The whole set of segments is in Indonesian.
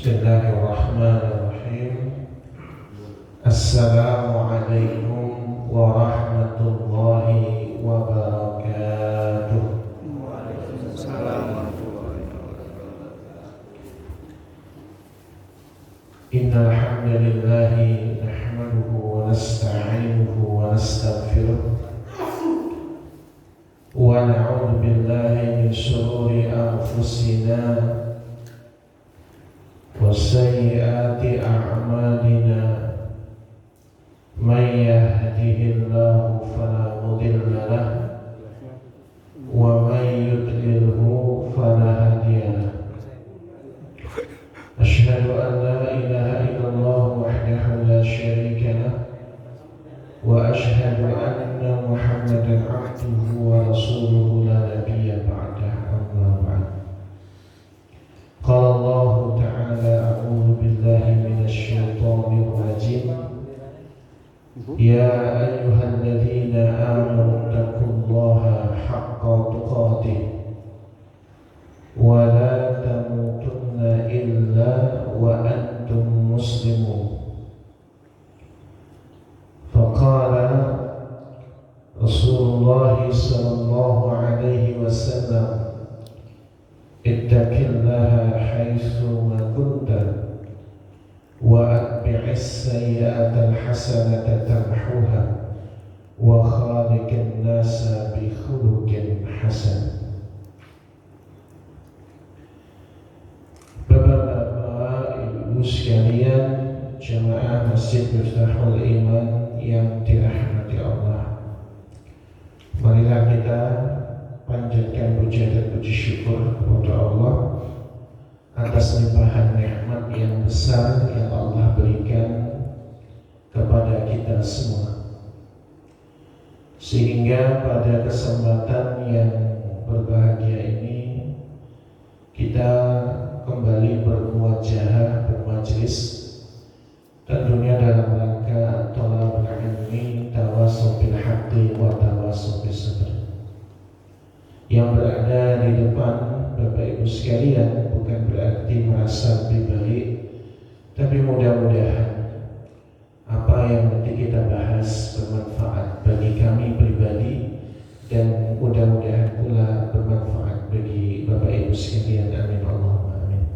Bismillahirrahmanirrahim. Assalamualaikum warahmatullahi wabarakatuh. Waalaikumsalam warahmatullahi wabarakatuh. Innal hamdalillahi nahmaduhu wa nasta'inuhu wa nastaghfiruh wa na'udzu billahi min shururi anfusina wa sayyiati a'malina. Man yahdihillahu fala mudilla lahu wa man yudlilhu fala hadiya lahu. Asyhadu an la ilaha illallah wahdahu la syarika lahu wa asyhadu anna Muhammadan abduhu wa rasuluhu la nabiyya ba'dahu, amma ba'd. Qala Allah ta'ala, a'udzu billahi minasy syaithanir rajim. Ya ayyuhalladzina amanu taqullaha haqqa tuqatih wa la tamutunna illa wa antum muslimun. Faqala Rasulullah sallallahu alaihi wasallam, ittaqillaha haitsu ma kunta wa atbi'is sayyi'ata al-hasanata tamhuha wa khaliqin nasa bi khuluqin hasan. Bapak-bapak, ibu sekalian, jemaah Masjid Miftahul Iman yang dirahmati Allah, marilah kita panjatkan puja dan puji syukur kepada Allah atas limpahan nikmat yang besar yang Allah berikan kepada kita semua, sehingga pada kesempatan yang berbahagia ini kita kembali bermuajahah, bermajlis, tentunya dalam rangka thalabul ilmi, tawassaw bil haqqi wa tawassaw bis sabr. Yang berada di depan Bapak Ibu sekalian bukan berarti merasa lebih baik, tapi mudah-mudahan apa yang nanti kita bahas bermanfaat bagi kami pribadi dan mudah-mudahan pula bermanfaat bagi Bapak Ibu sekalian. Amin Allahumma amin.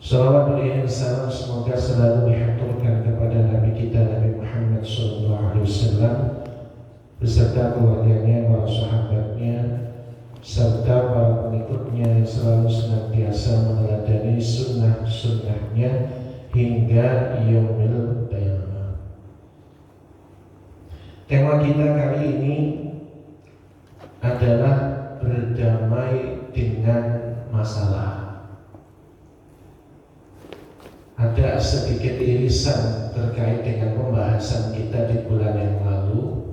Salawat dan salam semoga selalu dihaturkan kepada Nabi kita Nabi Muhammad SAW beserta keluarganya, para sahabatnya, serta para pengikutnya yang selalu senantiasa meneladani sunnah-sunnahnya hingga yaumil qiyamah. Tema kita kali ini adalah berdamai dengan masalah. Ada sedikit irisan terkait dengan pembahasan kita di bulan yang lalu.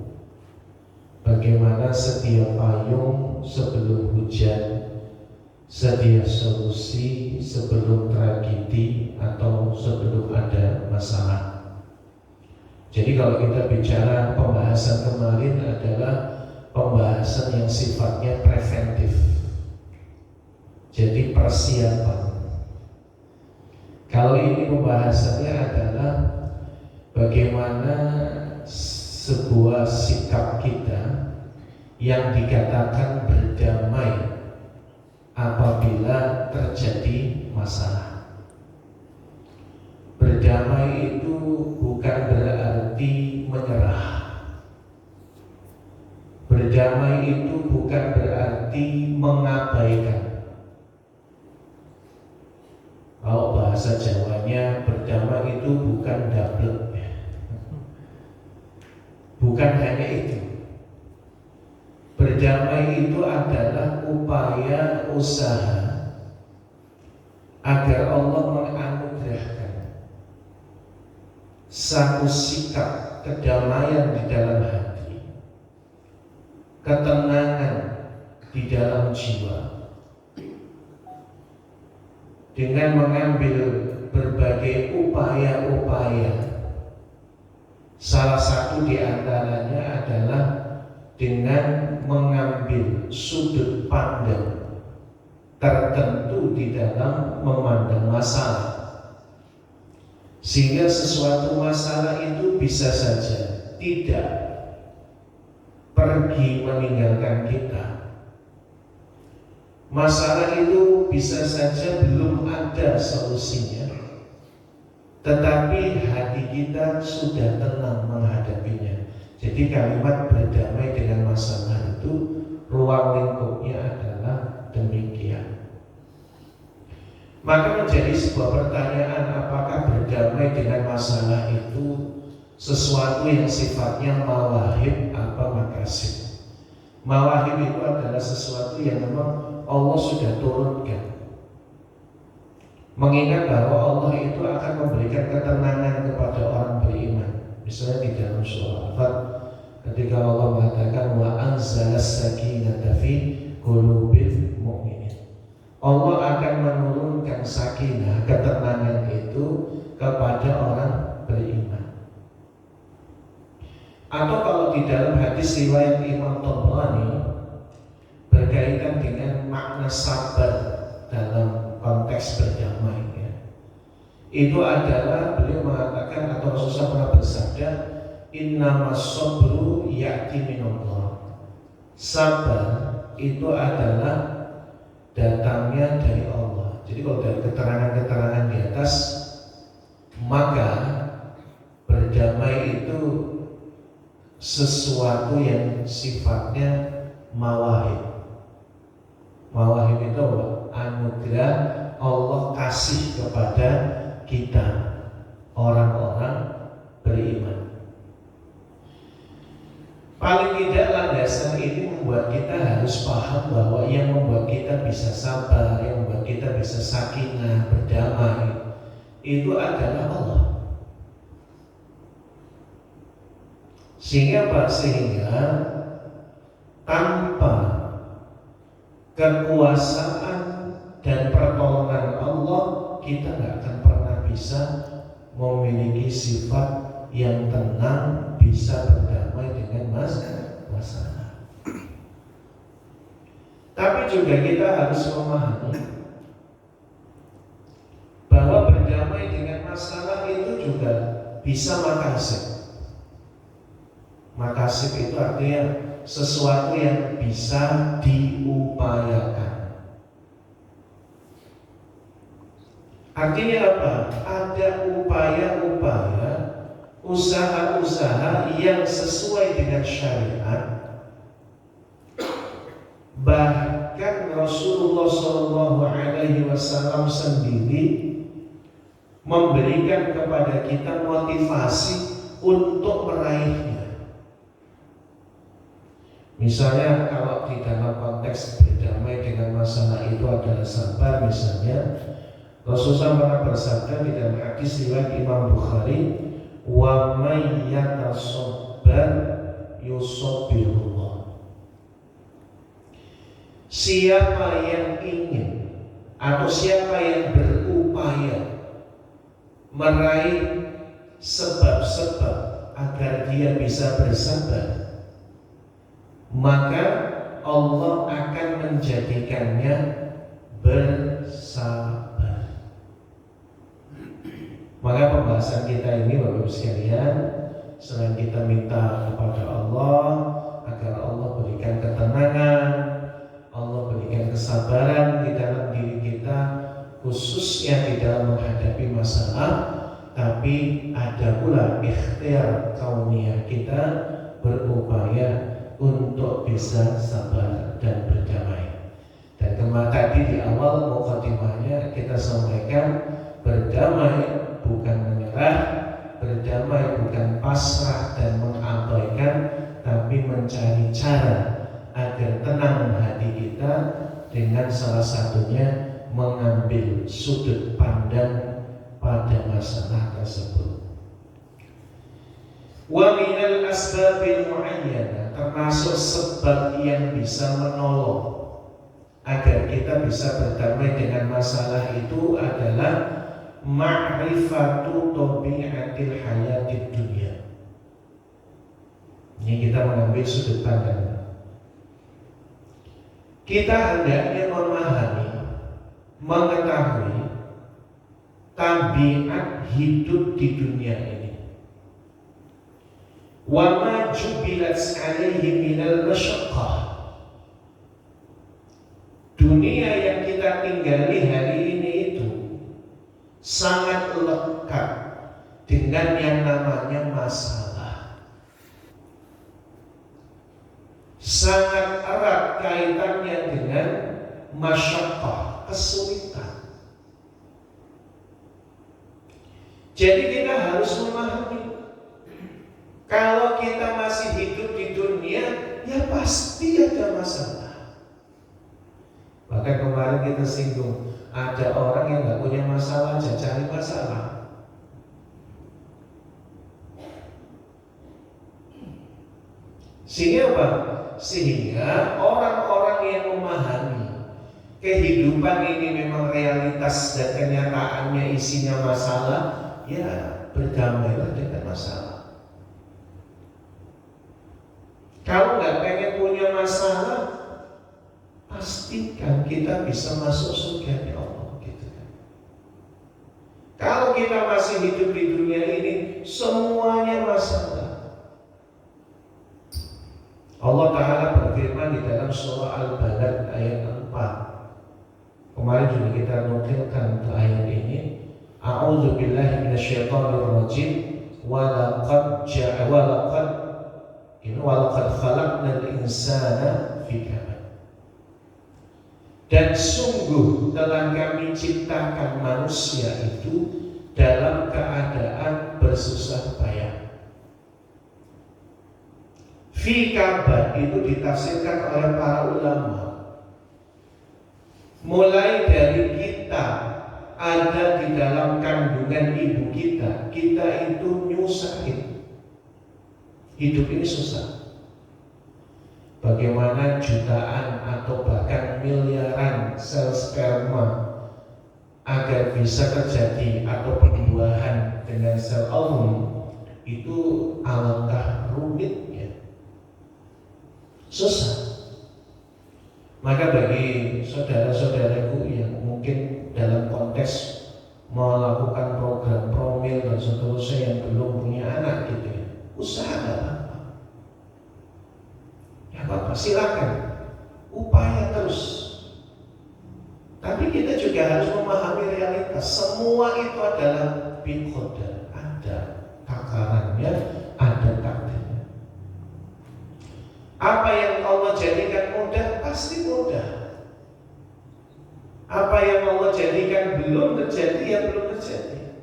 Bagaimana sedia payung sebelum hujan, sedia solusi sebelum tragedi atau sebelum ada masalah. Jadi kalau kita bicara pembahasan kemarin adalah pembahasan yang sifatnya preventif, jadi persiapan. Kalau ini pembahasannya adalah bagaimana sebuah sikap kita yang dikatakan berdamai apabila terjadi masalah. Berdamai itu bukan berarti menyerah. Berdamai itu bukan berarti mengabaikan. Kalau bahasa Jawanya, berdamai itu bukan dablek. Bukan hanya itu. Berdamai itu adalah upaya usaha agar Allah menganugerahkan satu sikap kedamaian di dalam hati, ketenangan di dalam jiwa, dengan mengambil berbagai upaya-upaya. Salah satu di antaranya adalah dengan mengambil sudut pandang tertentu di dalam memandang masalah, sehingga sesuatu masalah itu bisa saja tidak pergi meninggalkan kita. Masalah itu bisa saja belum ada solusinya, tetapi hati kita sudah tenang menghadapinya. Jadi kalimat berdamai dengan masalah itu ruang lingkupnya adalah demikian. Maka menjadi sebuah pertanyaan, apakah berdamai dengan masalah itu sesuatu yang sifatnya mawahib apa makasib? Mawahib itu adalah sesuatu yang memang Allah sudah turunkan, mengingat bahwa Allah itu akan memberikan ketenangan kepada orang beriman. Misalnya di dalam surah Al-Fat, ketika Allah mengatakan wa anzalas sakinata fi qulubil mu'minin, Allah akan menurunkan sakinah, ketenangan itu kepada orang beriman. Atau kalau di dalam hadis riwayat Imam Tabrani berkaitan dengan makna sabar dalam konteks berdamai, ya. Itu adalah beliau mengatakan atau Rasulullah pernah bersabda, innamas sabru ya'ti minallah. Sabar itu adalah datangnya dari Allah. Jadi kalau dari keterangan-keterangan di atas, maka berdamai itu sesuatu yang sifatnya mawahib. Mawahib itu anugerah Allah kasih kepada kita orang-orang beriman. Paling tidak landasan ini membuat kita harus paham bahwa yang membuat kita bisa sabar, yang membuat kita bisa sakinah, berdamai, itu adalah Allah. Sehingga tanpa kekuasaan dan pertolongan Allah, kita nggak akan pernah bisa memiliki sifat yang tenang, bisa berdamai dengan masalah. Tapi juga kita harus memahami bahwa berdamai dengan masalah itu juga bisa makasib. Makasib itu artinya sesuatu yang bisa diupayakan. Artinya apa? Ada upaya-upaya, usaha-usaha yang sesuai dengan syariat. Bahkan Rasulullah SAW sendiri memberikan kepada kita motivasi untuk meraihnya. Misalnya kalau di dalam konteks berdamai dengan masalah itu adalah sabar, misalnya Rasulullah pernah bersabda di dalam hadis riwayat Imam Bukhari, wa may yatasabbar yusabbirullah. Siapa yang ingin atau siapa yang berupaya meraih sebab-sebab agar dia bisa bersabar, maka Allah akan menjadikannya bersabar. Maka pembahasan kita ini Bapak Ibu sekalian, selain kita minta kepada Allah agar Allah berikan ketenangan, Allah berikan kesabaran di dalam diri kita, khususnya di dalam menghadapi masalah, tapi ada pula ikhtiar kauniyah kita berupaya untuk bisa sabar dan berdamai. Dan kemarin tadi di awal mukadimahnya kita sampaikan, berdamai bukan menyerah, berdamai bukan pasrah dan mengabaikan, tapi mencari cara agar tenang hati kita dengan salah satunya mengambil sudut pandang pada masalah tersebut. Wa minal asbabil mu'ayyanah, termasuk sebab yang bisa menolong agar kita bisa berdamai dengan masalah itu adalah ma'rifatu tabi'atil hayatid dunya. Ini kita mengambil sudut pandang. Kita hendaknya memahami mengetahui tabiat hidup di dunia ini. Wa ma jubilat alaihi minal masyaqqah. Dunia yang kita tinggali hari ini itu sangat lekat dengan yang namanya masalah. Sangat erat kaitannya dengan masyaqqah, kesulitan. Jadi kita harus memahami, kalau kita masih hidup di dunia, ya pasti ada masalah. Bahkan kemarin kita singgung, ada orang yang nggak punya masalah aja cari masalah. Sehingga apa? Sehingga orang-orang yang memahami kehidupan ini memang realitas dan kenyataannya isinya masalah, ya berdamailah dengan masalah. Kalau nggak pengen punya masalah, pastikan kita bisa masuk surga Allah, gitu kan. Kalau kita masih hidup di dunia ini, semuanya masalah. Allah Ta'ala berfirman di dalam surah Al-Balad ayat 4. Kemarin juga kita nukilkan untuk ayat ini. A'udzu billahi minasyaitonir rajim. Walaqad khalaqnal insana fi kabad. Dan sungguh telah kami ciptakan manusia itu dalam keadaan bersusah payah. Fi kabad itu ditafsirkan oleh para ulama, mulai dari kita ada di dalam kandungan ibu kita itu nyusahin. Hidup ini susah. Bagaimana jutaan atau bahkan miliaran sel sperma agar bisa terjadi atau perbuahan dengan sel ovum, itu alangkah rumitnya, susah. Maka bagi saudara-saudaraku yang mungkin dalam konteks melakukan program promil dan seterusnya yang belum punya anak gitu ya, usaha gak apa-apa, silakan, upaya terus. Tapi kita juga harus memahami realitas, semua itu adalah biqadar, ada takarannya, ada takdirnya. Apa yang Allah jadikan mudah, pasti mudah. Apa yang Allah jadikan belum terjadi, ya belum terjadi.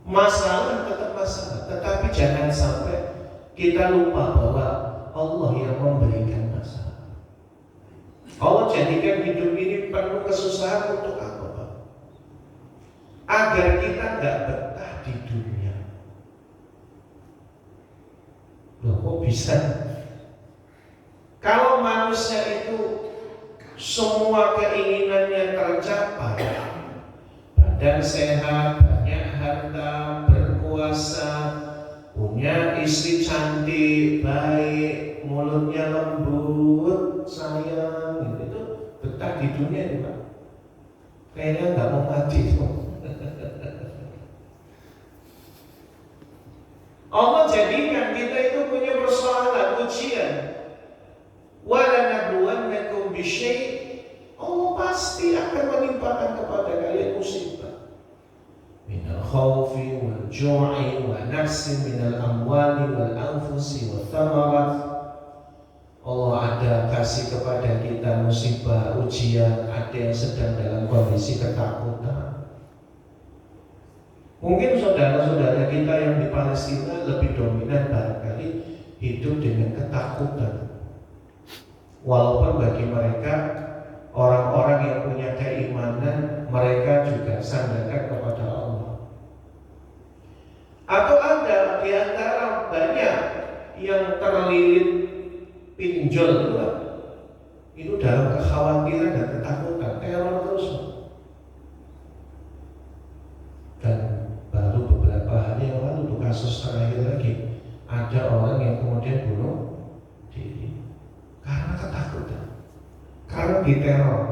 Masalah tetap masalah, tetapi jangan sampai kita lupa bahwa Allah yang memberikan masalah. Allah jadikan hidup ini penuh kesusahan untuk apa, Pak? Agar kita nggak betah di dunia. Loh, kok bisa? Kalau manusia itu semua keinginannya tercapai, badan sehat, banyak harta, berkuasa, punya istri cantik, baik, mulutnya lembut, sayang, itu betah di dunia ini, Pak. Kayaknya nggak mau mati tuh. Allah jadikan kita itu punya persoalan, ujian. Walanabluwannakum bisyai', Allah pasti akan menimpakan kepada kalian musibah. Minal khawfi wal ju'i wa nafsin minal amwali wal anfusi wa thamarat. Allah ada kasih kepada kita musibah, ujian, ada yang sedang dalam kondisi ketakutan. Mungkin saudara-saudara kita yang di Palestina lebih dominan barangkali hidup dengan ketakutan. Walaupun bagi mereka, orang-orang yang punya keimanan, mereka juga sandarkan kepada Allah. Atau ada di antara banyak yang terlilit pinjol itu dalam kekhawatiran dan ketakutan, teror terus. Dan baru beberapa hari yang lalu tuh kasus terakhir lagi, ada orang yang kemudian bunuh diri karena ketakutan, karena diteror.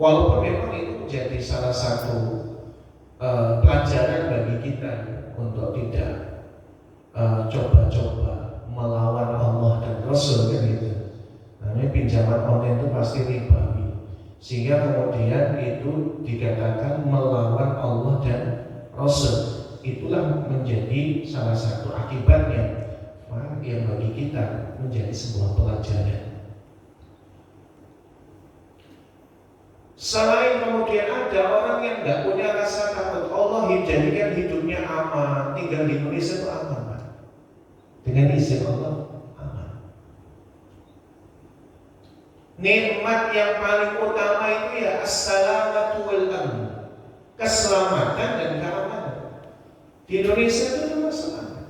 Walaupun memang itu menjadi salah satu pelajaran bagi kita untuk tidak coba-coba melawan Allah dan Rasul kan gitu. Namanya pinjaman online itu pasti ribawi, sehingga kemudian itu dikatakan melawan Allah dan Rasul. Itulah menjadi salah satu akibatnya yang bagi kita menjadi sebuah pelajaran. Selain kemudian ada orang yang nggak punya rasa takut Allah, jadikan hidupnya aman, tinggal di Indonesia itu aman, Pak. Dengan izin Allah aman. Nikmat yang paling utama itu ya as-salamatu wal amn, keselamatan dan keamanan. Di Indonesia itu termasuk aman.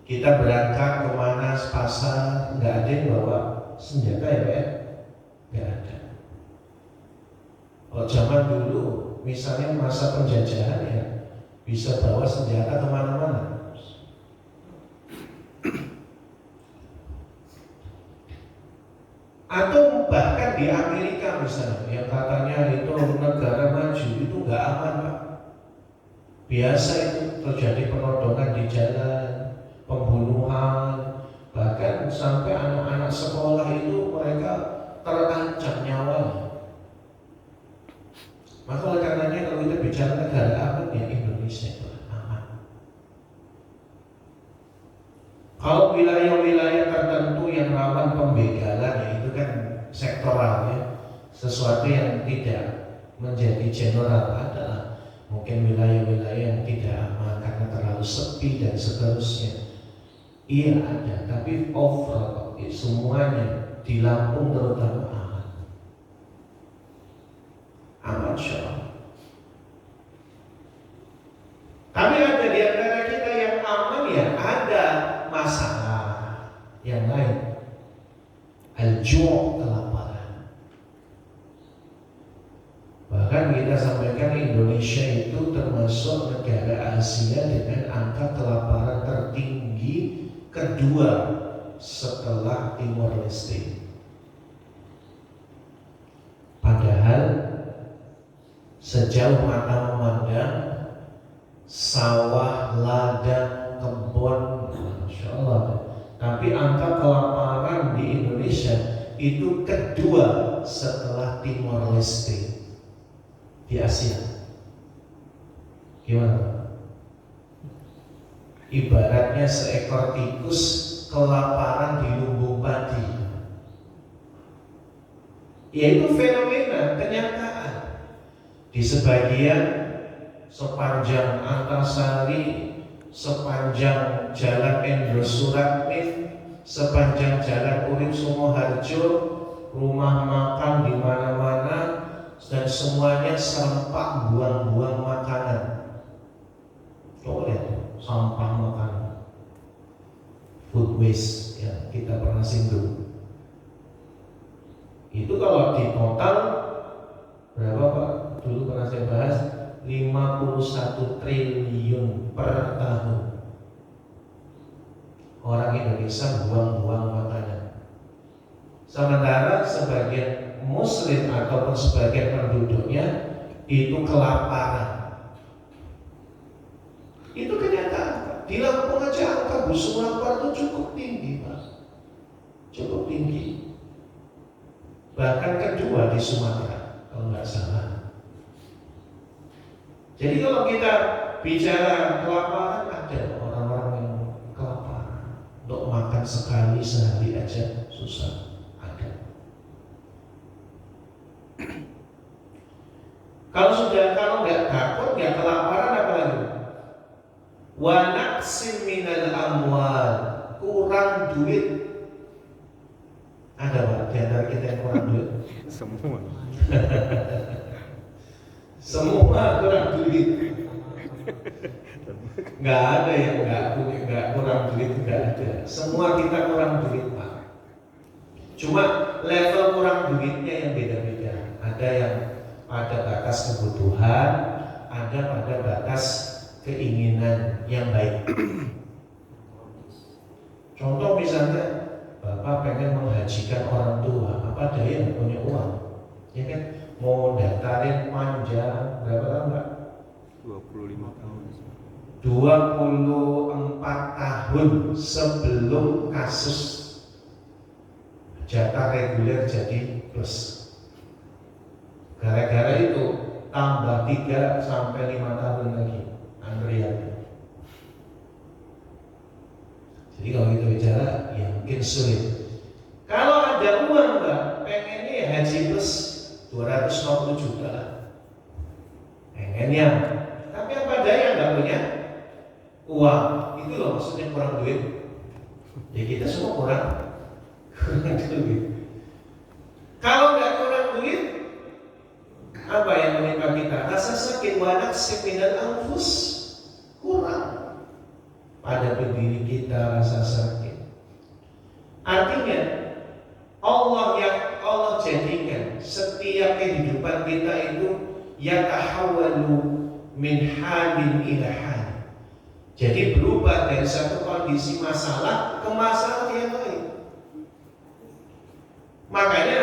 Kita berangkat kemana, pasar, nggak ada yang bawa senjata ya Pak ya? Nggak ada. Kalau zaman dulu, misalnya masa penjajahan ya, bisa bawa senjata kemana-mana. Atau bahkan di Amerika misalnya, yang katanya itu negara maju, itu nggak aman Pak. Biasa itu terjadi penodongan di jalan, pembunuhan, bahkan sampai anak-anak sekolah itu mereka terancam nyawanya. Maka oleh karenanya kalau kita bicara negara aman ya Indonesia itu aman. Kalau wilayah-wilayah tertentu yang rawan pembegalan ya itu kan sektoral ya, sesuatu yang tidak menjadi general adalah mungkin wilayah-wilayah yang tidak aman karena terlalu sepi dan seterusnya. Iya ada, tapi overall semuanya di Lampung terutama aman. Aman syarab. Tapi ada di antara kita yang aman ya ada masalah yang lain. Al-ju', kelaparan. Bahkan kita sampaikan Indonesia itu termasuk negara Asia dengan angka kelaparan tertinggi kedua setelah Timor Leste. Padahal sejauh mata memandang sawah, ladang, kebun, Masya Allah. Tapi angka kelaparan di Indonesia itu kedua setelah Timor Leste di Asia. Gimana? Ibaratnya seekor tikus kelaparan di lumbung padi. Yaitu fenomena kenyataan. Di sebagian sepanjang Antasari, sepanjang Jalan Endro Suratmif, sepanjang Jalan Urip Sumoharjo, rumah makan di mana-mana dan semuanya serempak buang-buang makanan. Coba lihat sampah makanan, food waste yang kita pernah singgung. Itu kalau di total berapa Pak? Dulu pernah saya bahas 51 triliun per tahun. Orang Indonesia buang-buang makanan. Sementara sebagian Muslim ataupun sebagian penduduknya itu kelaparan. Itu kenyataan. Di Lampung aja angka busuk lapar itu cukup tinggi Pak. Cukup tinggi. Bahkan kedua di Sumatera kalau nggak salah. Jadi kalau kita bicara kelaparan, ada orang-orang yang kelaparan untuk makan sekali sehari aja susah. Ada. Kalau nggak takut, nggak kelaparan apa lagi? Wa naqsim minal amwal, kurang duit. Ada Pak di antara kita yang kurang duit? Semua. Semua kurang duit. Nggak ada yang nggak kurang duit, nggak ada. Semua kita kurang duit Pak. Cuma level kurang duitnya yang beda-beda. Ada yang pada batas kebutuhan, ada pada batas keinginan yang baik. Contoh misalnya Bapak pengen menghajikan orang tua, apa daya nggak punya uang, ya kan? Mau daftarin panjang berapa tahun Pak? 25 tahun. 24 tahun sebelum kasus jatah reguler jadi plus. Gara-gara itu tambah 3 sampai 5 tahun lagi antriannya. Jadi kalau kita bicara ya mungkin sulit. Kalau ada uang Mbak, pengennya haji plus 250 juta lah. Pengennya. Tapi apa daya nggak punya uang? Itu loh maksudnya kurang duit. Ya kita semua kurang duit. Kalau nggak kurang duit, apa yang menimpa kita? Rasa sakit, wanak seminal anfus, kurang pada diri kita rasa sakit. Artinya Allah jadikan setiap kehidupan kita itu yatahawwalu min halin ila hal. Jadi berubah dari satu kondisi masalah ke masalah yang lain. Makanya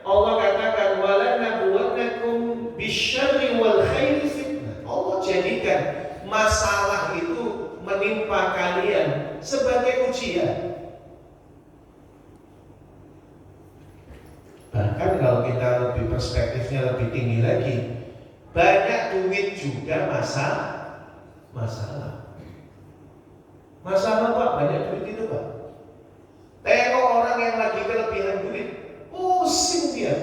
Allah katakan wala nabluwannakum bisyarri wal khairi fitnah. Allah jadikan masalah itu menimpa kalian sebagai ujian. Bahkan kalau kita lebih perspektifnya lebih tinggi lagi, banyak duit juga masalah. Masalah Pak, banyak duit itu Pak. Tengok orang yang lagi kelebihan duit, pusing dia.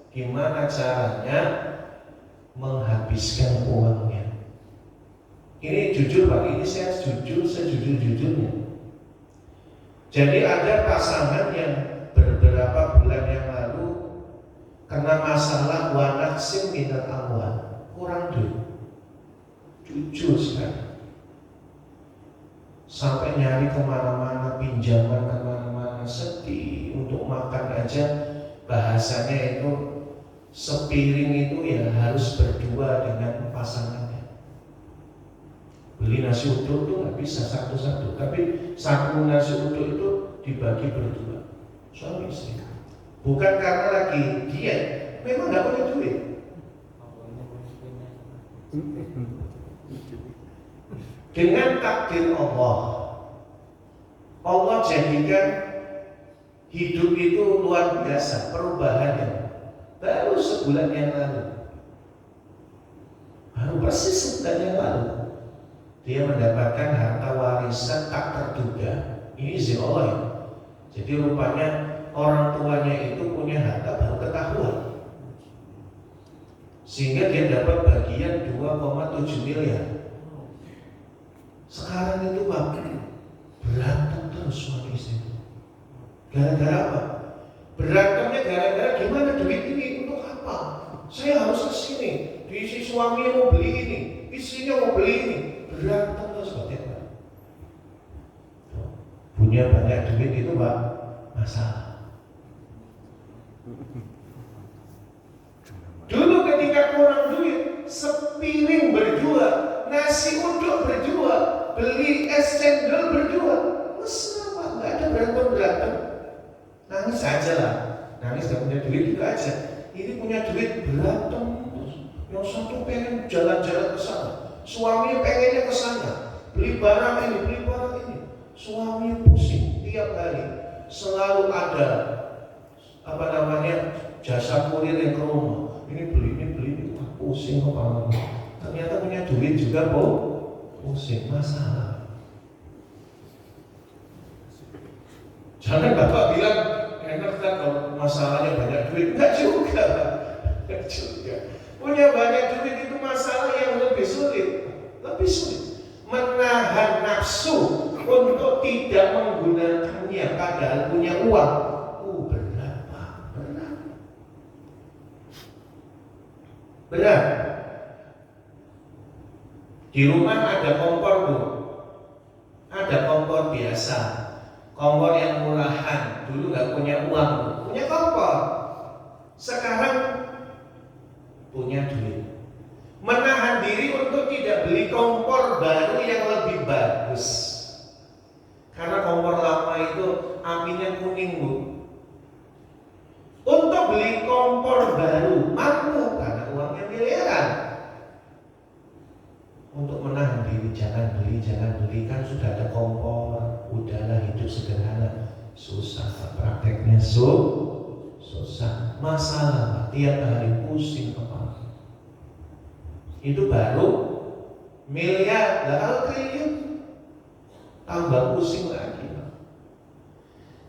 Gimana caranya menghabiskan uangnya? Ini jujur Pak, ini saya jujur sejujur-jujurnya. Jadi ada pasangan yang beberapa bulan yang lalu kena masalah wanaksim minat amwal, kurang duit. Jujur sekali. Sampai nyari kemana-mana, pinjaman kemana-mana, sedih untuk makan aja. Bahasanya itu sepiring itu ya harus berdua dengan pasangannya. Beli nasi uduk itu nggak bisa satu-satu, tapi satu nasi uduk itu dibagi berdua, suami istri. Bukan karena lagi diet, memang nggak punya duit. Dengan takdir Allah jadikan hidup itu luar biasa perubahannya. Baru sebulan yang lalu, baru persis sebulan yang lalu, dia mendapatkan harta warisan tak terduga. Ini izin Allah ya. Jadi rupanya orang tuanya itu punya harta baru ketahuan, sehingga dia dapat bagian 2,7 miliar. Sekarang itu Pak, berantem terus suami istri. Gara-gara apa? Berantemnya gara-gara gimana duit ini untuk apa? Saya harus kesini. Diisi suaminya mau beli ini, istrinya mau beli ini. Berantem terus bagaimana? Punya banyak duit itu Pak, masalah. Dulu ketika kurang duit, sepiring berdua, nasi uduk berdua, beli es cendol berdua. Mesra Pak, nggak ada berantem. Nangis aja lah, nangis gak punya duit juga aja. Ini punya duit berantem terus. Yang satu pengen jalan-jalan ke sana, suaminya pengennya ke sana, beli barang ini. Suaminya pusing tiap hari, selalu ada jasa kurir yang ke rumah. Ini beli, pusing kepala. Ternyata punya duit juga pusing, masalah. Jangan Bapak bilang enak kan kalau masalahnya banyak duit. Enggak juga. Punya banyak duit itu masalah yang lebih sulit. Menahan nafsu untuk tidak menggunakannya padahal punya uang. Berat Pak, berat. Di rumah ada kompor Bu, ada kompor biasa, kompor yang murahan. Dulu nggak punya uang, punya kompor. Sekarang punya duit. Menahan diri untuk tidak beli kompor baru yang lebih bagus. Karena kompor lama itu apinya minggu. Untuk beli kompor baru mampu karena uangnya miliaran. Untuk menahan diri jangan beli kan sudah ada kompor, udahlah hidup sederhana. Susah prakteknya susah. Masalah tiap hari pusing kepala. Itu baru miliar, kalau triliun tambah pusing lagi.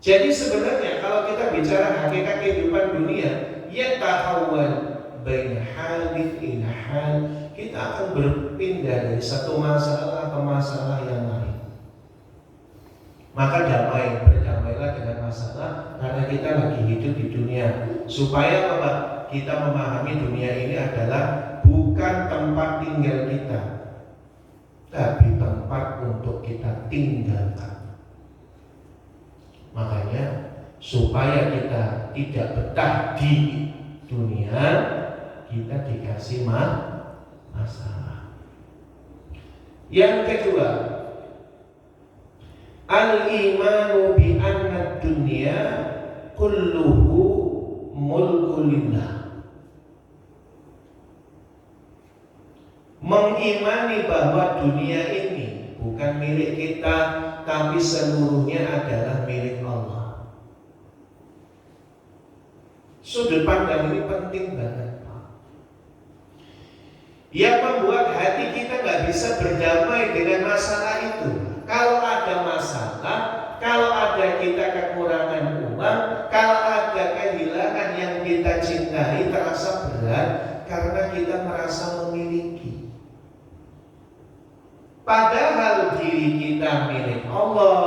Jadi sebenarnya kalau kita bicara hakikat kehidupan dunia, yatahawwal baina halin ila hal, kita akan berpindah dari satu masalah ke masalah yang lain. Maka berdamailah dengan masalah karena kita lagi hidup di dunia. Supaya apa? Kita memahami dunia ini adalah bukan tempat tinggal kita, tapi tempat untuk kita tinggalkan. Makanya supaya kita tidak betah di dunia, kita dikasih masalah. Yang kedua, al-imanu bi anna dunya kulluhu mulkulillah. Mengimani bahwa dunia ini bukan milik kita, tapi seluruhnya adalah milik Allah. Sudut pandang ini penting banget, Pak. Yang membuat hati kita nggak bisa berdamai dengan masalah itu. Kalau ada masalah, kalau ada kita kekurangan uang, kalau ada kehilangan yang kita cintai terasa berat karena kita merasa memiliki. Padahal diri kita milik Allah,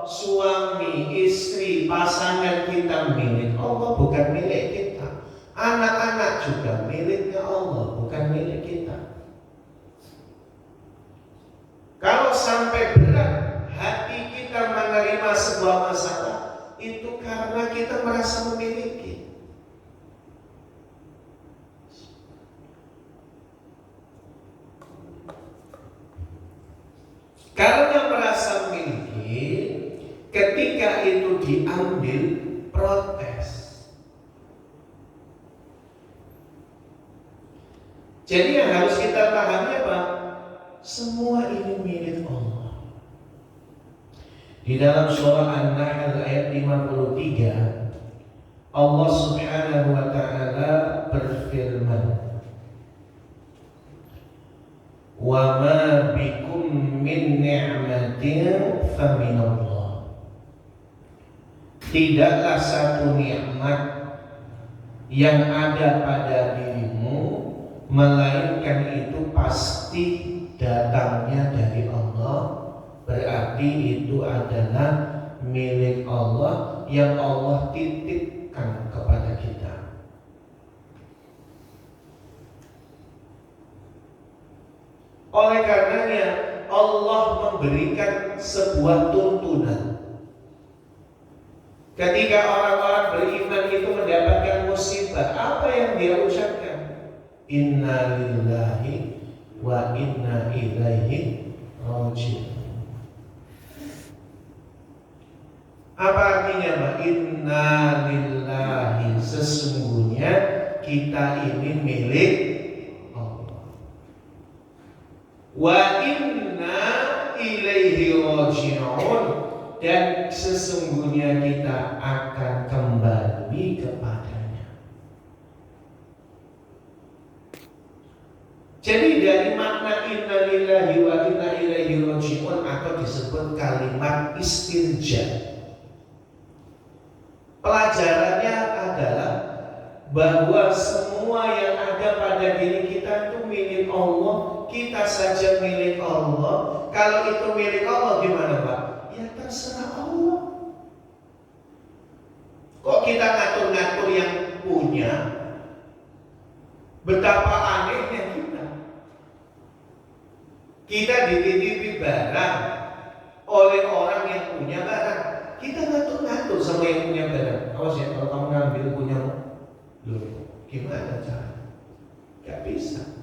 suami, istri, pasangan kita milik Allah, bukan milik kita. Anak-anak juga miliknya Allah, bukan milik kita. Kalau sampai berat hati kita menerima sebuah masalah, itu karena kita merasa memiliki. Karena merasa memiliki, ketika itu diambil, protes. Jadi yang harus kita pahami apa? Semua ini milik Allah. Di dalam surah An-Nahl ayat 53, Allah Subhanahu wa ta'ala berfirman, wa ma bikum min ni'matin faminallah. Tidaklah satu nikmat yang ada pada dirimu melainkan itu pasti datangnya dari Allah. Berarti itu adalah milik Allah yang Allah titipkan kepada kita. Oleh karenanya Allah memberikan sebuah tuntunan. Ketika orang-orang beriman itu mendapatkan musibah, apa yang dia ucapkan? Inna lillahi wa inna ilaihi raji'un. Apa artinya, Pak? Inna lillahi, sesungguhnya kita ini milik wa inna ilaihi raji'un, dan sesungguhnya kita akan kembali kepadanya. Jadi dari makna inna lillahi wa inna ilaihi raji'un atau disebut kalimat istirja, pelajarannya adalah bahwa semua yang ada pada diri kita itu milik Allah. Kita saja milik Allah. Kalau itu milik Allah gimana, Pak? Ya terserah Allah. Kok kita ngatur-ngatur yang punya? Betapa anehnya kita. Kita dititipi barang oleh orang yang punya barang. Kita ngatur-ngatur sama yang punya barang. Awas ya, kalau kamu ngambil punyamu, loh, gimana cara? Gak bisa.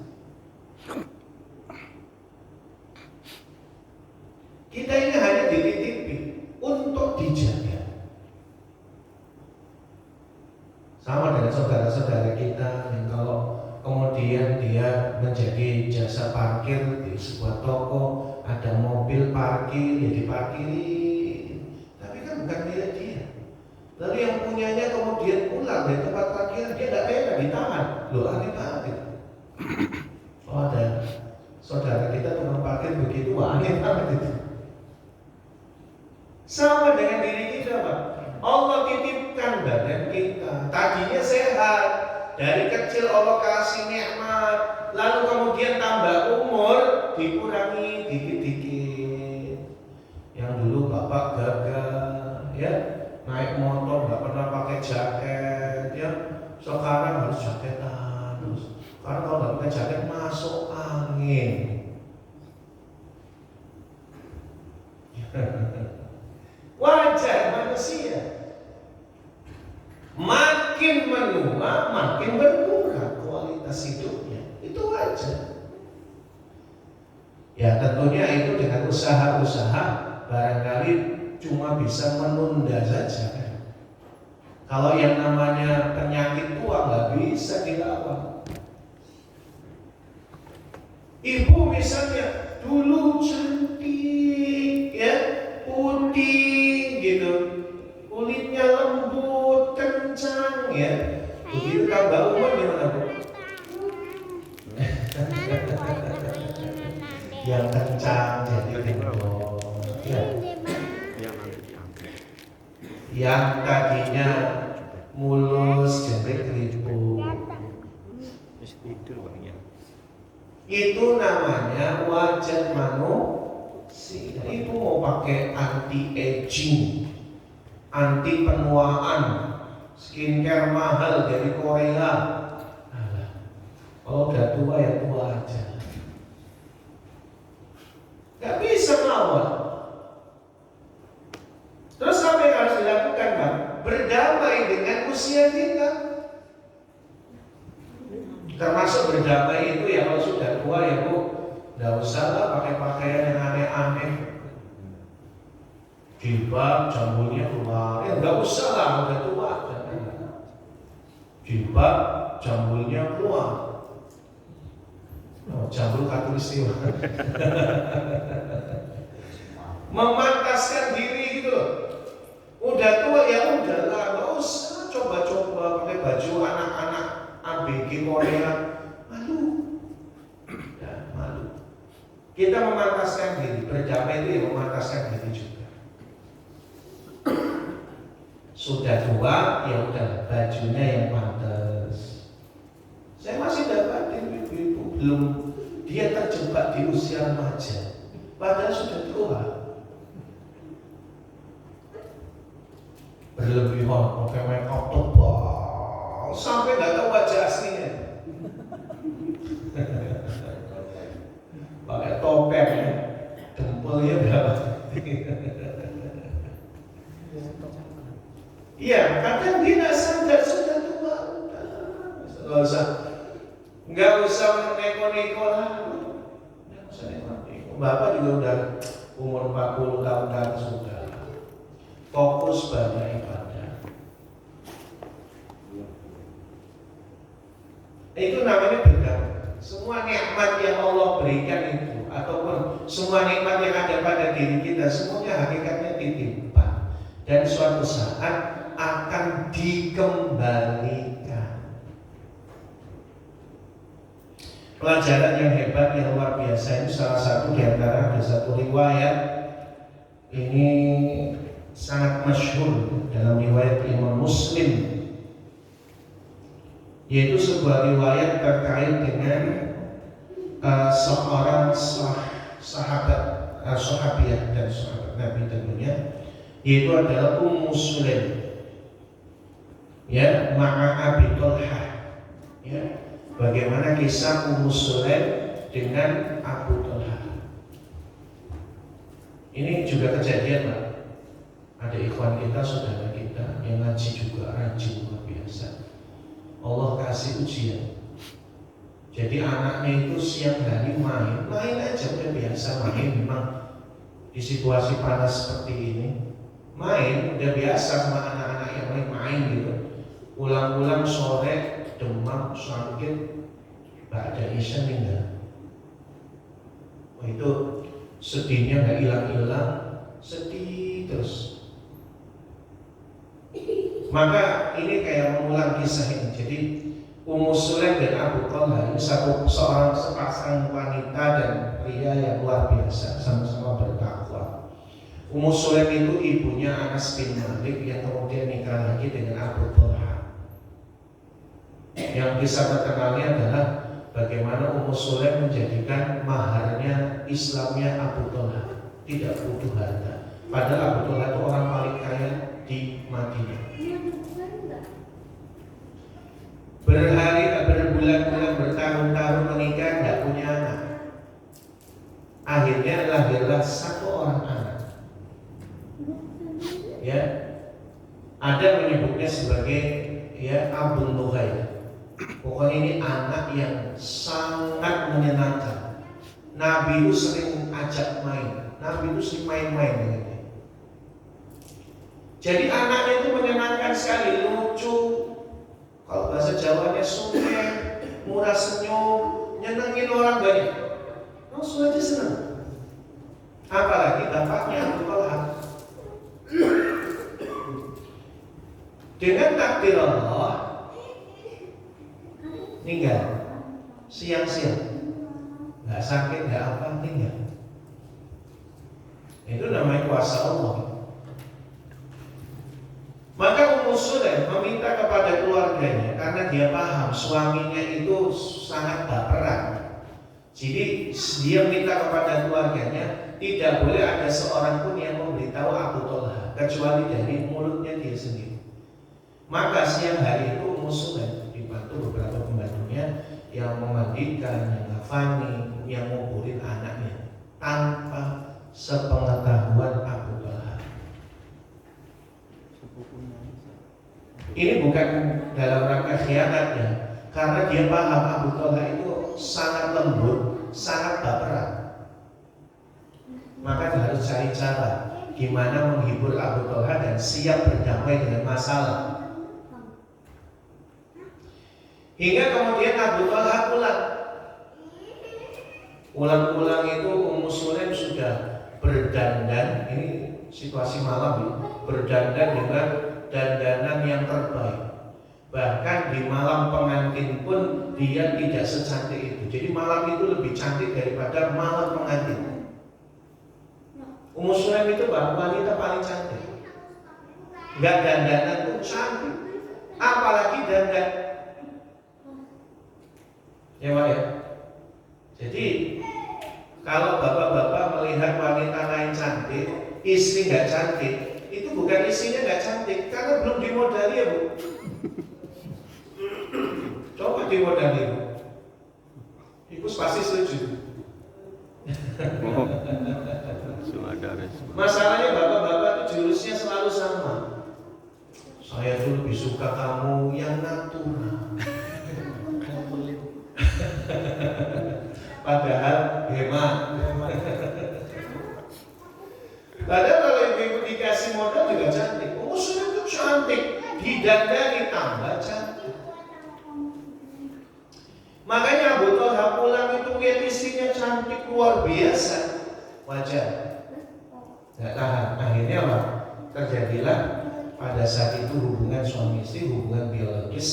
Kita ini hanya dititipi untuk dijaga. saudara-saudara kita yang kalau kemudian dia menjadi jasa parkir di sebuah toko, ada mobil parkir, ya diparkirin, tapi kan bukan milik dia. Lalu yang punyanya kemudian pulang dari tempat parkir, dia tidak pernah ditahan. Loh, aneh banget. Oh, ada saudara kita tukang parkir begitu, wah aneh banget itu. Sama dengan diri kita, Pak. Allah titipkan badan kita, tadinya sehat, dari kecil Allah kasih nikmat, lalu kemudian tambah umur, dikurangi dikit-dikit. Yang dulu bapak gagal, ya, naik motor nggak pernah pakai jaket, ya, sekarang harus jaketan, terus karena kalau nggak pakai jaket masuk angin. Wajar manusia, makin menua makin berkurang kualitas hidupnya, itu wajar. Ya tentunya itu dengan usaha-usaha barangkali cuma bisa menunda saja kan. Kalau yang namanya penyakit tua nggak bisa dilawan. Ibu misalnya dulu cantik, ya, putih gitu, kulitnya lembut, kencang, ya. Begitu tambah umur gimana, Bu? Yang kencang jadi gendong, ya. Yang tadinya mulus jadi keriput. Itu namanya wajah manusia. Itu mau pakai anti aging, anti penuaan, skincare mahal dari Korea. Kalau udah tua ya tua aja. Gak bisa ngawal. Terus apa yang harus dilakukan, Bang? Berdamai dengan usia kita. Termasuk berdamai itu ya kalau sudah tua ya Bu, nggak usah lah pakai pakaian yang aneh-aneh, jilbab jambulnya keluar, ya nggak usah lah udah tua, jilbab jambulnya keluar, oh, jambul katulistiwa, memantaskan diri gitu, udah tua ya udah lah, nggak usah coba-coba pakai baju anak-anak ABG Korea, malu, ya, malu. Kita memantaskan diri, berdamai itu ya memantaskan diri juga. Sudah tua, ya udah bajunya yang pantas. Saya masih dapatin ibu-ibu belum, dia terjebak di usia remaja, padahal sudah tua. Berlebihan, pakai make up tebal, sampai nggak tahu wajah aslinya. Pakai topeng, dempelnya berapa? Iya, kadang dia nggak sadar sudah tua. Nggak usah neko-neko lah. Nggak usah neko-neko. Bapak juga udah umur 40 tahun kan sudah. Fokus pada ibadah. Itu namanya berdamai. Semua nikmat yang Allah berikan itu, ataupun semua nikmat yang ada pada diri kita, semuanya hakikatnya titipan dan suatu saat akan dikembalikan. Pelajaran yang hebat, yang luar biasa itu salah satu di antara ada satu riwayat ini sangat masyhur dalam riwayat Imam Muslim, yaitu sebuah riwayat terkait dengan seorang sahabiah dan sahabat Nabi tentunya, yaitu adalah Ummu Sulaim, ya, ma'a Abi Thalhah, ya, bagaimana kisah Ummu Sulaim dengan Abu Thalhah. Ini juga kejadian, Pak. Ada ikhwan kita, saudara kita yang ngaji juga rajin luar biasa. Allah kasih ujian. Jadi anaknya itu siang hari main aja udah biasa main, memang di situasi panas seperti ini main udah biasa sama anak-anak yang main gitu. Pulang-pulang sore demam sakit, ada isya meninggal. Itu sedihnya nggak hilang-hilang, sedih terus. Maka ini kayak mengulang kisah ini. Jadi Ummu Sulaim dan Abu Talha ini seorang sepasang wanita dan pria yang luar biasa, sama-sama bertakwa. Ummu Sulaim itu ibunya Anas bin Malik yang kemudian nikah lagi dengan Abu Talha. Yang kisah terkenalnya adalah bagaimana Ummu Sulaim menjadikan maharnya Islamnya Abu Talha, tidak butuh harta. Padahal Abu Talha itu orang paling kaya di Madinah. Berbulan-bulan, bertahun-tahun menikah, tidak punya anak. Akhirnya lahirlah satu orang anak. Ya, ada menyebutnya sebagai Abu Nuhayl. Pokoknya ini anak yang sangat menyenangkan. Nabi itu sering ajak main. Nabi itu sering main-main dengan dia. Jadi anaknya itu menyenangkan sekali, lucu. Kalau bahasa Jawanya suke, murah senyum, nyenengin orang banyak. Langsung aja senang. Apalagi bapaknya Abu Talha. Dengan takdir Allah meninggal siang-siang, nggak sakit, nggak apa, meninggal. Itu namanya kuasa Allah. Maka Ummu Sulaim meminta kepada keluarganya karena dia paham suaminya itu sangat baperan. Jadi dia minta kepada keluarganya tidak boleh ada seorang pun yang memberitahu Abu Talha kecuali dari mulutnya dia sendiri. Maka siang hari itu Ummu Sulaim dibantu beberapa pembantunya yang memandikan, yang ngafani, yang nguburin anaknya tanpa sepengetahuan Abu Talha. Ini bukan dalam rangka khianat ya, karena dia paham Abu Talha itu sangat lembut, sangat baperan. Maka dia harus cari cara gimana menghibur Abu Talha dan siap berdamai dengan masalah. Hingga kemudian Abu Talha pulang. Pulang-pulang itu Ummu Sulaim sudah berdandan, ini situasi malam ya, berdandan dengan dandanan yang terbaik. Bahkan di malam pengantin pun dia tidak secantik itu. Jadi malam itu lebih cantik daripada malam pengantin. Ummu Sulaim itu wanita paling cantik. Enggak dandanan pun cantik. Apalagi dandan. Ya Pak ya. Jadi kalau bapak-bapak melihat wanita lain cantik, istri nggak cantik, itu bukan istrinya nggak cantik, karena belum dimodali ya Bu. Coba dimodali, Ibu pasti setuju. Masalahnya bapak-bapak itu jurusnya selalu sama. Saya tuh lebih suka kamu yang natural. Padahal hemat. Padahal kalau ibu dikasih modal juga cantik. Oh, sudah itu cantik, didandani tambah cantik. Makanya Abu Talha pulang itu lihat istrinya cantik luar biasa, wajar. Nggak tahan. Akhirnya apa? Terjadilah pada saat itu hubungan suami istri, hubungan biologis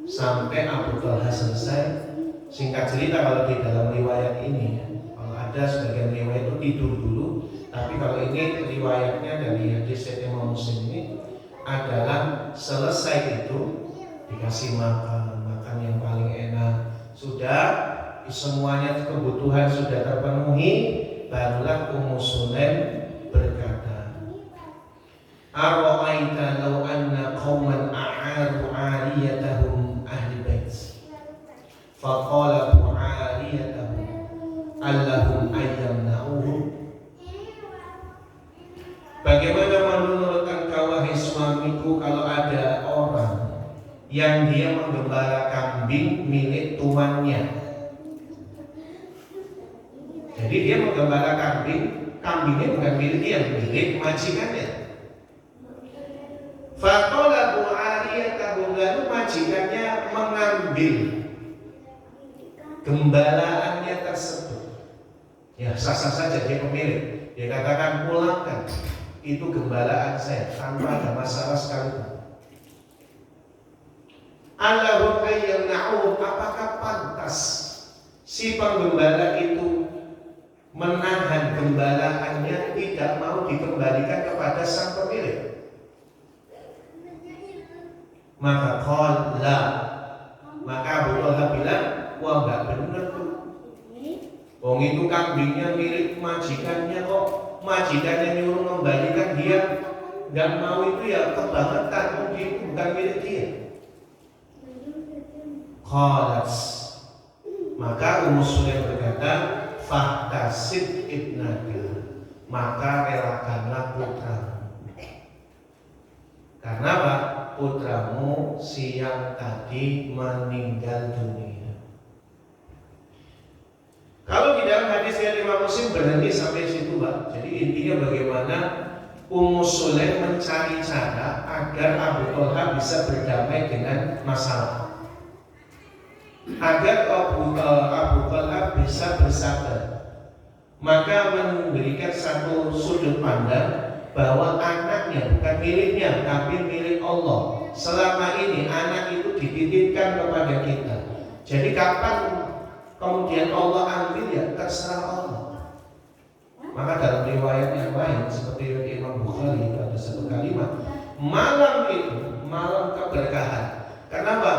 sampai Abu Talha selesai. Singkat cerita kalau di dalam riwayat ini, kalau ada sebagian riwayat itu tidur dulu, tapi kalau ini riwayatnya dari hadis Imam Muslim ini adalah selesai itu dikasih makan yang paling enak, sudah semuanya kebutuhan sudah terpenuhi, barulah Ummu Sulaim berkata, "Ara'aita law anna qauman a'aru 'aliyatahum ahli bait." Faqala bu'aliyatahu Allahum ayyamna'uhum. Bagaimana menurut engkau wahai suamiku kalau ada orang yang dia menggembala kambing milik tuannya. Jadi dia menggembala kambing, kambingnya bukan milik dia, milik majikannya. Faqala bu'aliyatahu mengambil gembalaannya tersebut, ya sah-sah saja dia pemilik, dia katakan pulangkan itu gembalaan saya tanpa ada masalah sekalipun. Allahum ayyamna'uhum, apakah pantas si penggembala itu menahan gembalaannya tidak mau dikembalikan kepada sang pemilik? Maka qala, maka Abu Talha bilang, wah enggak benar tuh. Wong itu kambingnya milik majikannya kok, majikannya nyuruh mengembalikan dia enggak mau, itu ya kebangetan, mungkin itu bukan milik dia. Qalat, maka Ummu Sulaim berkata, fahtasib ibnaka, maka relakanlah putramu. Karena apa? Putramu siang tadi meninggal dunia. Kalau di dalam hadis yang Imam Muslim berhenti sampai situ, Pak. Jadi intinya bagaimana Ummu Sulaim mencari cara agar Abu Talha bisa berdamai dengan masalah, agar Abu Talha bisa bersabar. Maka memberikan satu sudut pandang bahwa anaknya bukan miliknya tapi milik Allah. Selama ini anak itu dititipkan kepada kita. Jadi kapan kemudian Allah ambil, ya terserah Allah. Maka dalam riwayat yang lain seperti Imam Bukhari ada satu kalimat, malam itu malam keberkahan. Kenapa?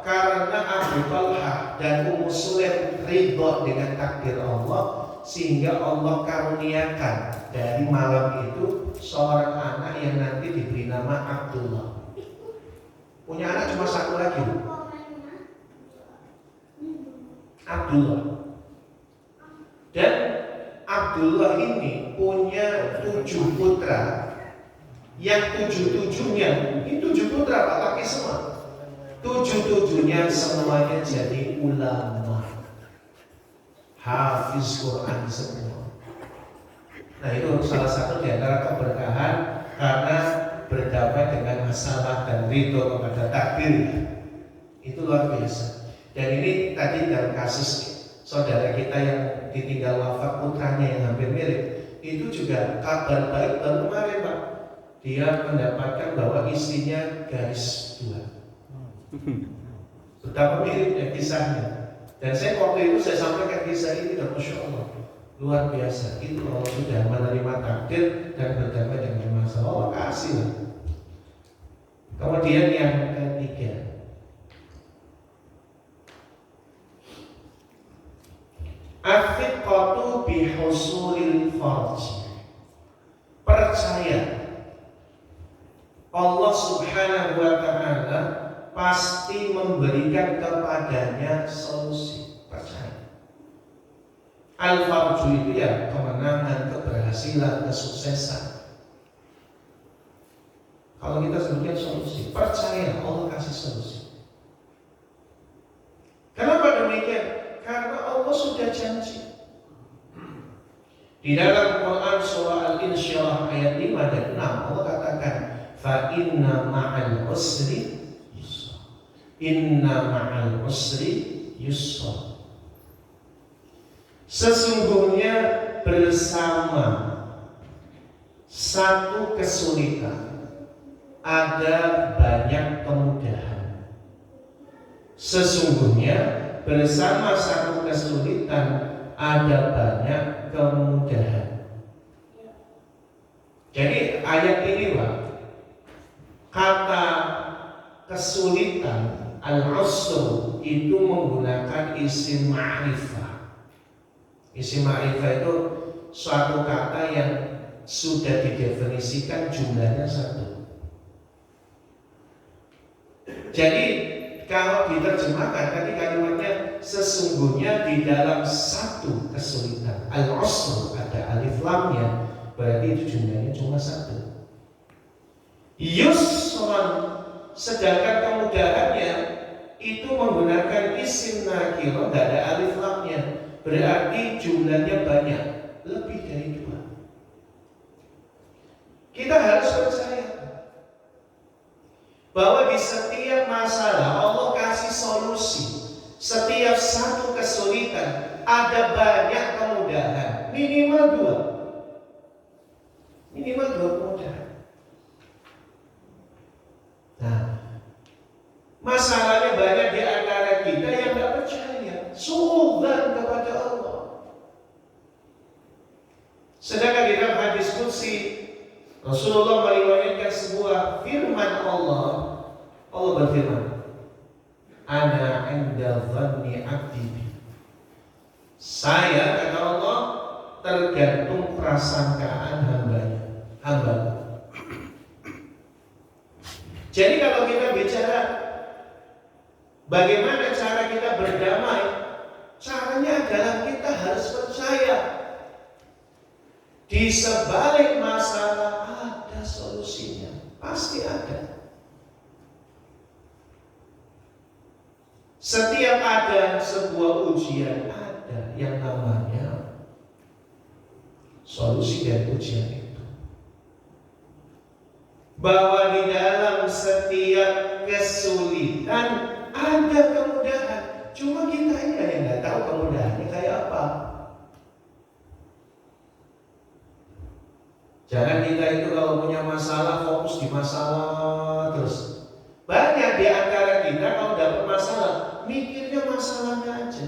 Karena Abu Talha dan Ummu Sulaim ridho dengan takdir Allah, sehingga Allah karuniakan dari malam itu seorang anak yang nanti diberi nama Abdullah. Punya anak cuma satu lagi, Abdullah. Dan Abdullah ini punya 7 putra, yang 7-7-nya ini 7 putra Pak, laki semua. 7-7-nya semuanya jadi ulama, hafiz Quran semua. Nah itu salah satu di antara keberkahan karena berdamai dengan masalah dan ridho kepada takdir. Itu luar biasa. Dan ini tadi dalam kasus saudara kita yang ditinggal wafat putranya yang hampir mirip, itu juga kabar baik baru kemarin Pak. Dia mendapatkan bahwa istrinya garis 2. Betapa miripnya kisahnya. Dan saya waktu itu saya sampaikan kisah ini dan Masya Allah luar biasa. Itu Allah sudah menerima takdir dan berdamai dengan masalah. Allah kasih lah. Kemudian yang ketiga, afiqatu bihusulil farj, percaya Allah Subhanahu wa ta'ala pasti memberikan kepadanya solusi. Percaya. Al-farju itu ya kemenangan, keberhasilan, kesuksesan. Kalau kita sebutkan solusi, percaya Allah kasih solusi. Kenapa demikian? Karena Allah sudah janji. Di dalam Quran surah Al-Insyirah ayat 5 dan 6 Allah katakan, fa inna ma'al usri yusra. Inna ma'al usri yusra. Sesungguhnya bersama satu kesulitan ada banyak kemudahan. Sesungguhnya bersama satu kesulitan ada banyak kemudahan. Jadi ayat ini Pak, kata kesulitan al-usr itu menggunakan isim ma'rifah. Isim ma'rifah itu suatu kata yang sudah didefinisikan jumlahnya 1. Jadi kalau diterjemahkan tadi kalimatnya sesungguhnya di dalam satu kesulitan, al-usr ada alif lamnya, berarti itu jumlahnya cuma 1. Yusran, sedangkan kemudahannya itu menggunakan isim nakirah, tidak ada alif lamnya, berarti jumlahnya banyak, lebih dari 2. Kita harus percaya bahwa di setiap masalah Allah kasih ada banyak kemudahan, minimal dua kemudahan. Nah, masalahnya banyak di antara kita yang tidak percaya, suudzon kepada Allah. Sedangkan di dalam hadis qudsi Rasulullah meriwayatkan sebuah firman Allah. Allah berfirman, "Ana 'inda dhanni 'abdi bi." Saya, kata Allah, tergantung prasangkaan hamba. Jadi kalau kita bicara bagaimana cara kita berdamai, caranya adalah kita harus percaya di sebalik masalah ada solusinya, pasti ada. Setiap ada sebuah ujian, ada yang namanya solusi dari ujian itu. Bahwa di dalam setiap kesulitan ada kemudahan. Cuma kita ini yang nggak tahu kemudahannya kayak apa. Jangan kita itu kalau punya masalah fokus di masalah terus. Banyak di antara kita kalau dapat masalah mikirnya masalahnya aja.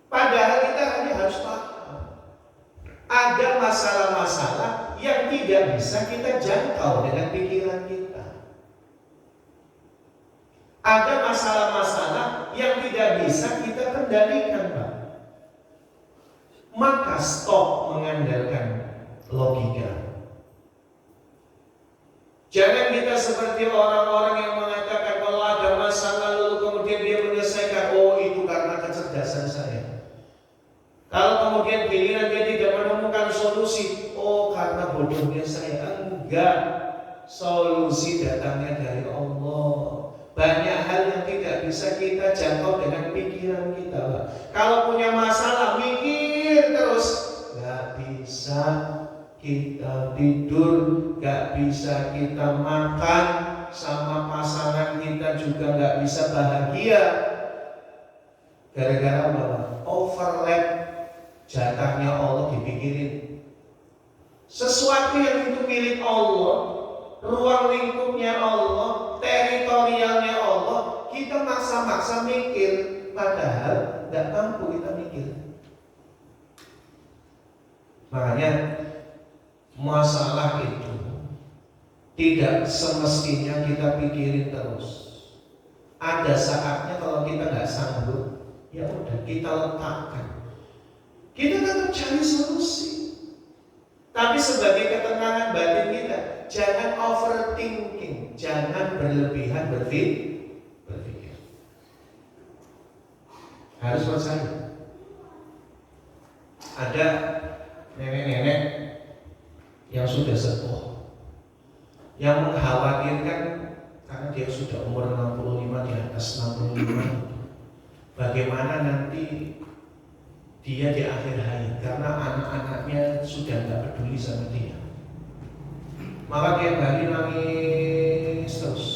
Padahal kita hanya harus paham ada masalah-masalah yang tidak bisa kita jangkau dengan pikiran kita. Ada masalah-masalah yang tidak bisa kita kendalikan, Pak. Maka stop mengandalkan logika. Jangan kita seperti orang-orang yang mengatakan kalau ada masalah lalu kemudian dia menyelesaikan, oh itu karena kecerdasan saya. Kalau kemudian giliran dia tidak menemukan solusi, oh karena bodohnya saya. Enggak, solusi datangnya dari Allah. Banyak hal yang tidak bisa kita jangkau dengan pikiran kita, Pak. Kalau punya masalah mikir terus, gak bisa kita tidur, gak bisa kita makan, sama pasangan kita juga gak bisa bahagia. Gara-gara apa? Overlap, jatahnya Allah dipikirin. Sesuatu yang itu milik Allah, ruang lingkupnya Allah, teritorialnya Allah, kita maksa-maksa mikir, padahal gak mampu kita mikir. Makanya masalah itu tidak semestinya kita pikirin terus. Ada saatnya kalau kita nggak sanggup, ya udah kita letakkan. Kita tetap cari solusi. Tapi sebagai ketenangan batin kita, jangan overthinking, jangan berlebihan berpikir. Harus percaya. Ada nenek-nenek yang sudah sepuh, yang mengkhawatirkan karena dia sudah umur 65, di atas 65, bagaimana nanti dia di akhir hayat karena anak-anaknya sudah tidak peduli sama dia. Maka tiap hari nangis terus.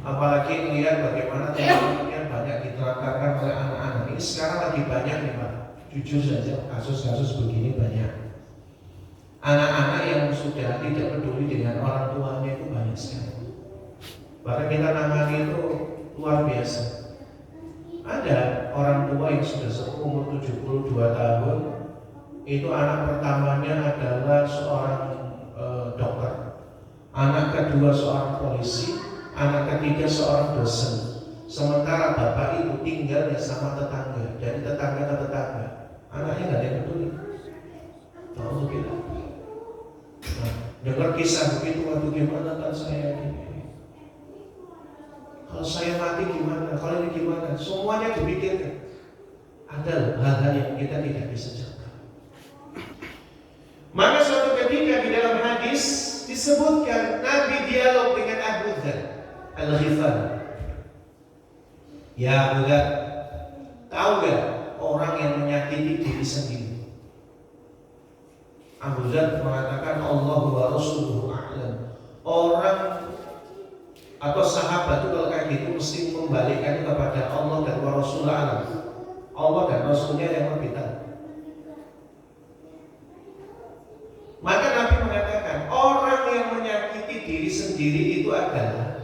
Apalagi melihat bagaimana teman-temannya banyak ditelantarkan oleh anak-anak. Ini sekarang lagi banyak nih, Pak. Jujur saja kasus-kasus begini banyak. Anak-anak yang sudah tidak peduli dengan orang tuanya itu banyak sekali. Bahkan kita nangani itu luar biasa. Ada orang tua yang sudah sepuh umur 72 tahun, itu anak pertamanya adalah seorang dokter, anak kedua seorang polisi, anak ketiga seorang dosen. Sementara bapak itu tinggalnya sama tetangga, dari tetangga ke tetangga. Anaknya nggak ada yang peduli. Tahu kita. Nah, dengar kisah begitu, waktu gimana kan saya ini. Kalau saya mati gimana? Kalau ini gimana? Semuanya dipikirkan. Ada hal-hal yang kita tidak bisa jangkau. Maka suatu ketika di dalam hadis disebutkan Nabi dialog dengan Abu Dzar Al-Ghifari. Ya Abu Dzar, tahu gak orang yang menyakiti diri sendiri? Abu Dzar mengatakan Allah wa Rasuluhu a'lam. Orang atau sahabat itu kalau kayak gitu mesti membalikkannya kepada Allah dan Rasulullah. Allah dan Rasulnya yang lebih tahu. Maka Nabi mengatakan orang yang menyakiti diri sendiri itu adalah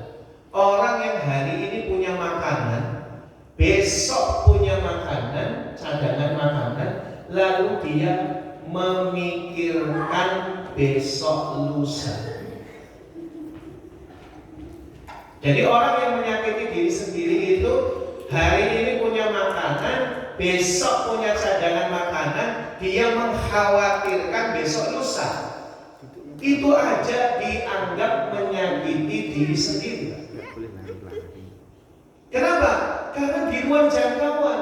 orang yang hari ini punya makanan, besok punya makanan, cadangan makanan, lalu dia memikirkan besok lusa. Jadi orang yang menyakiti diri sendiri itu hari ini punya makanan, besok punya cadangan makanan, dia mengkhawatirkan besok lusa. Itu aja dianggap menyakiti diri sendiri. Kenapa? Karena di luar jangkauan.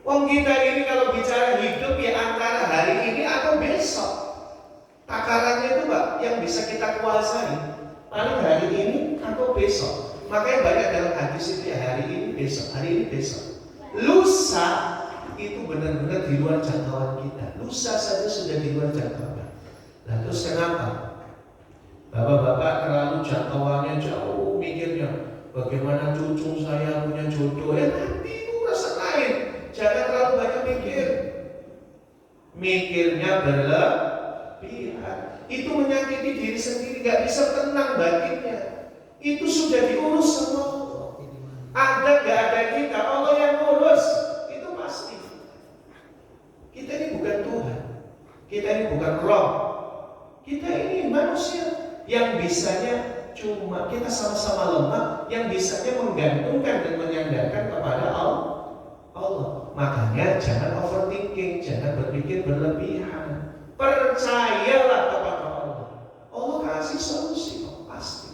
Wong kita ini kalau bicara hidup ya antara hari ini atau besok. Takarannya itu Pak yang bisa kita kuasai. Paling hari ini atau besok. Makanya banyak dalam hadis itu ya hari ini besok, hari ini besok. Lusa itu benar-benar di luar jangkauan kita. Lusa saja sudah di luar jangkauan. Nah terus kenapa? Bapak-bapak terlalu jangkauannya jauh mikirnya. Bagaimana cucu saya punya jodoh? Nanti itu rasa lain. Jangan terlalu banyak mikir. Mikirnya berlebihan. Itu menyakiti diri sendiri, gak bisa tenang batinnya. Itu sudah diurus sama Allah. Ada gak ada kita, Allah yang urus. Itu pasti. Kita ini bukan Tuhan. Kita ini bukan Roh. Kita ini manusia yang bisanya cuma kita sama-sama lemah, yang bisanya menggantungkan dan menyandarkan kepada Allah. Makanya jangan overthinking, jangan berpikir berlebihan. Percayalah kepada Allah. Allah kasih solusi kok, pasti.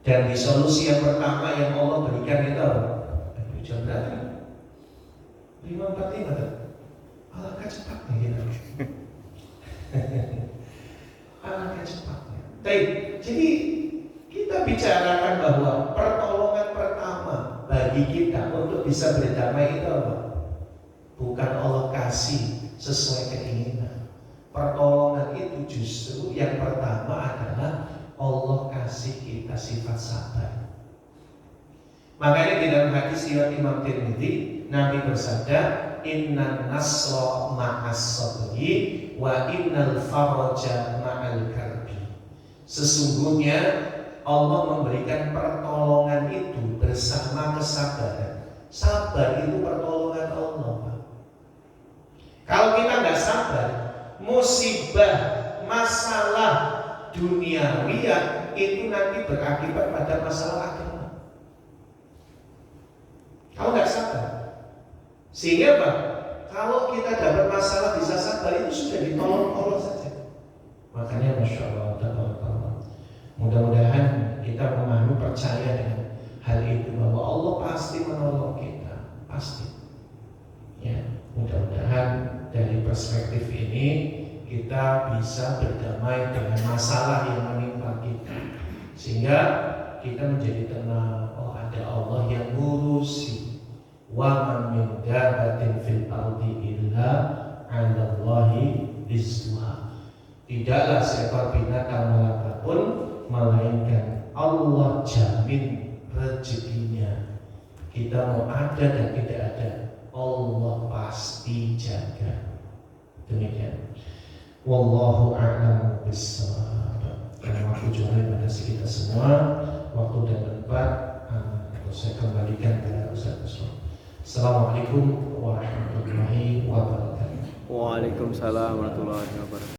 Dan di solusi yang pertama yang Allah berikan itu apa? Jam berapa? 5:45 kan? Alangkah cepatnya kita. Alangkah cepatnya. Jadi kita bicarakan bahwa pertolongan pertama bagi kita untuk bisa berdamai itu apa? Bukan Allah kasih sesuai keinginan. Pertolongan itu justru yang pertama adalah Allah kasih kita sifat sabar. Makanya di dalam hadis riwayat Imam Tirmidzi, Nabi bersabda, "Innan nasra ma'as sabri wa innal faraja ma'al karbi." Sesungguhnya Allah memberikan pertolongan itu bersama kesabaran. Sabar itu pertolongan Allah. Kalau kita nggak sabar, musibah, masalah duniawiya itu nanti berakibat pada masalah agama. Kalau nggak sabar, sehingga Pak, kalau kita dapat masalah bisa sabar itu sudah ditolong Allah saja. Makanya Masya Allah, mudah-mudahan kita memahami percaya dengan hal itu bahwa Allah pasti menolong kita, pasti. Ya, mudah-mudahan dari perspektif ini kita bisa berdamai dengan masalah yang menimpa kita, sehingga kita menjadi tenang. Oh, ada Allah yang ngurusi. Wa man min dabatin fil ardi illa 'alallahi rizquha. Tidaklah seekor binatang melata pun melainkan Allah jamin rezekinya. Kita mau ada dan tidak ada, Allah pasti jaga. Demikian. Wallahu a'lam bishawab. Dan waktu juga pada kita semua, waktu dan tempat saya kembalikan kepada Ustaz Usman. Assalamualaikum warahmatullahi wabarakatuh. Waalaikumsalam warahmatullahi wabarakatuh.